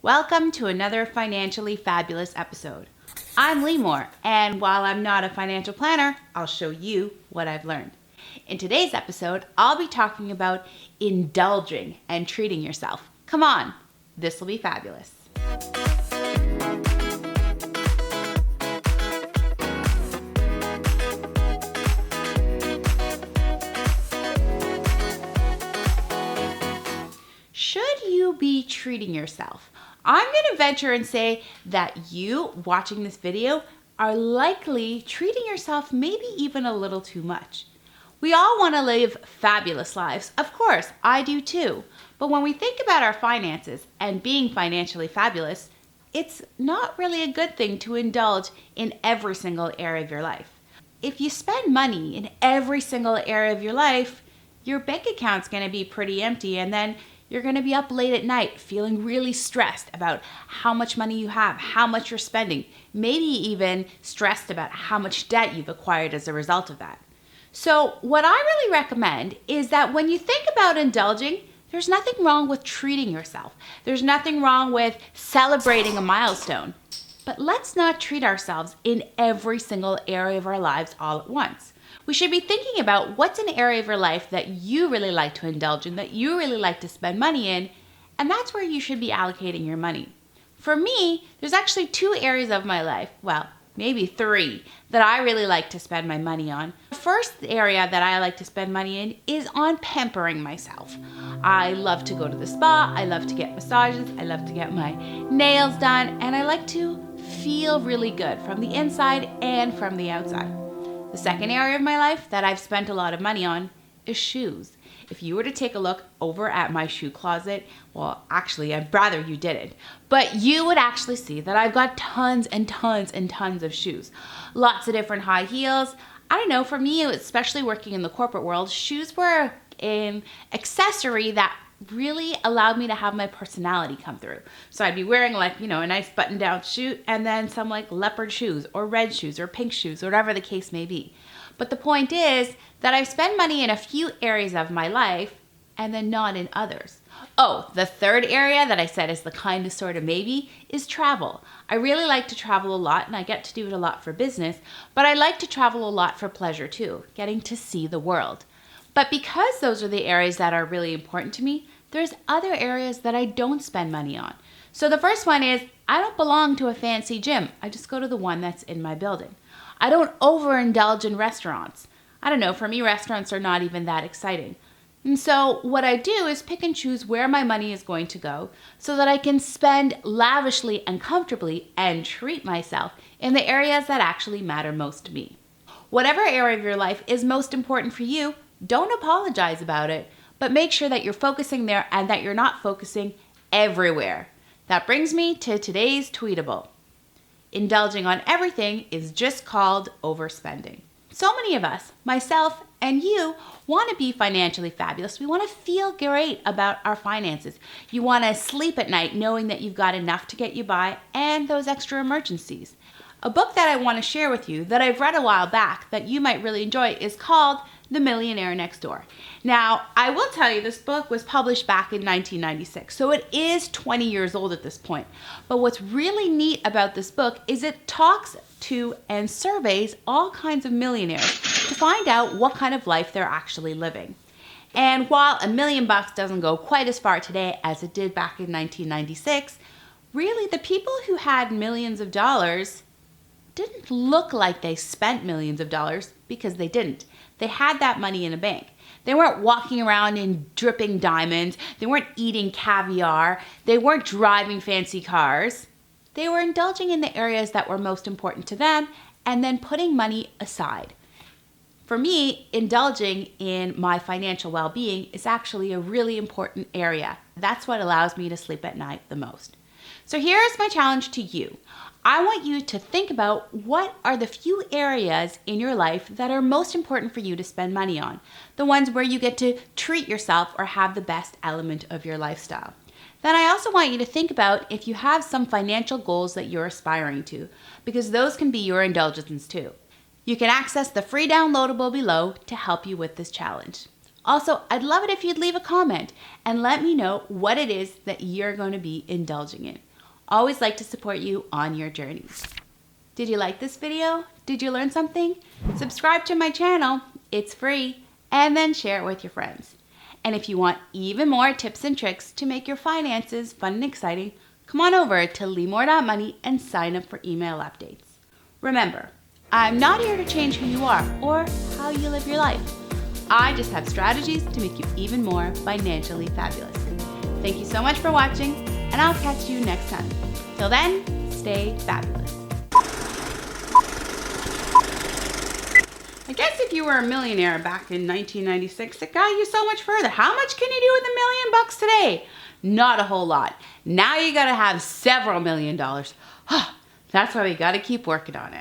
Welcome to another financially fabulous episode. I'm Limor, and while I'm not a financial planner, I'll show you what I've learned. In today's episode, I'll be talking about indulging and treating yourself. Come on, this will be fabulous. Should you be treating yourself? I'm going to venture and say that you watching this video are likely treating yourself maybe even a little too much. We all want to live fabulous lives. Of course, I do too. But when we think about our finances and being financially fabulous, it's not really a good thing to indulge in every single area of your life. If you spend money in every single area of your life, your bank account's going to be pretty empty, and then you're going to be up late at night feeling really stressed about how much money you have, how much you're spending, maybe even stressed about how much debt you've acquired as a result of that. So what I really recommend is that when you think about indulging, there's nothing wrong with treating yourself. There's nothing wrong with celebrating a milestone. But let's not treat ourselves in every single area of our lives all at once. We should be thinking about what's an area of your life that you really like to indulge in, that you really like to spend money in, and that's where you should be allocating your money. For me, there's actually two areas of my life, well, maybe three, that I really like to spend my money on. The first area that I like to spend money in is on pampering myself. I love to go to the spa, I love to get massages, I love to get my nails done, and I like to feel really good from the inside and from the outside. The second area of my life that I've spent a lot of money on is shoes. If you were to take a look over at my shoe closet, well, actually, I'd rather you didn't, but you would actually see that I've got tons and tons and tons of shoes. Lots of different high heels. I don't know, for me, especially working in the corporate world, shoes were an accessory that really allowed me to have my personality come through. So I'd be wearing a nice button-down shoe and then some leopard shoes or red shoes or pink shoes, whatever the case may be. But the point is that I've spent money in a few areas of my life and then not in others. Oh, the third area that I said is the kind of sort of maybe is travel. I really like to travel a lot, and I get to do it a lot for business, but I like to travel a lot for pleasure too, getting to see the world. But because those are the areas that are really important to me, there's other areas that I don't spend money on. So the first one is I don't belong to a fancy gym. I just go to the one that's in my building. I don't overindulge in restaurants. I don't know, for me, restaurants are not even that exciting. And so what I do is pick and choose where my money is going to go so that I can spend lavishly and comfortably and treat myself in the areas that actually matter most to me. Whatever area of your life is most important for you, don't apologize about it, but make sure that you're focusing there and that you're not focusing everywhere. That brings me to today's Tweetable. Indulging on everything is just called overspending. So many of us, myself and you, want to be financially fabulous. We want to feel great about our finances. You want to sleep at night knowing that you've got enough to get you by and those extra emergencies. A book that I want to share with you that I've read a while back that you might really enjoy is called The Millionaire Next Door. Now, I will tell you this book was published back in 1996, so it is 20 years old at this point. But what's really neat about this book is it talks to and surveys all kinds of millionaires to find out what kind of life they're actually living. And while $1 million doesn't go quite as far today as it did back in 1996, really the people who had millions of dollars didn't look like they spent millions of dollars because they didn't. They had that money in a bank. They weren't walking around in dripping diamonds. They weren't eating caviar. They weren't driving fancy cars. They were indulging in the areas that were most important to them and then putting money aside. For me, indulging in my financial well-being is actually a really important area. That's what allows me to sleep at night the most. So here's my challenge to you. I want you to think about what are the few areas in your life that are most important for you to spend money on. The ones where you get to treat yourself or have the best element of your lifestyle. Then I also want you to think about if you have some financial goals that you're aspiring to, because those can be your indulgences too. You can access the free downloadable below to help you with this challenge. Also, I'd love it if you'd leave a comment and let me know what it is that you're going to be indulging in. always like to support you on your journeys. Did you like this video? Did you learn something? Subscribe to my channel, it's free, and then share it with your friends. And if you want even more tips and tricks to make your finances fun and exciting, come on over to limor.money and sign up for email updates. Remember, I'm not here to change who you are or how you live your life. I just have strategies to make you even more financially fabulous. Thank you so much for watching, and I'll catch you next time. Till then, stay fabulous. I guess if you were a millionaire back in 1996, it got you so much further. How much can you do with $1 million today? Not a whole lot. Now you gotta have several $1 million. That's why we gotta keep working on it.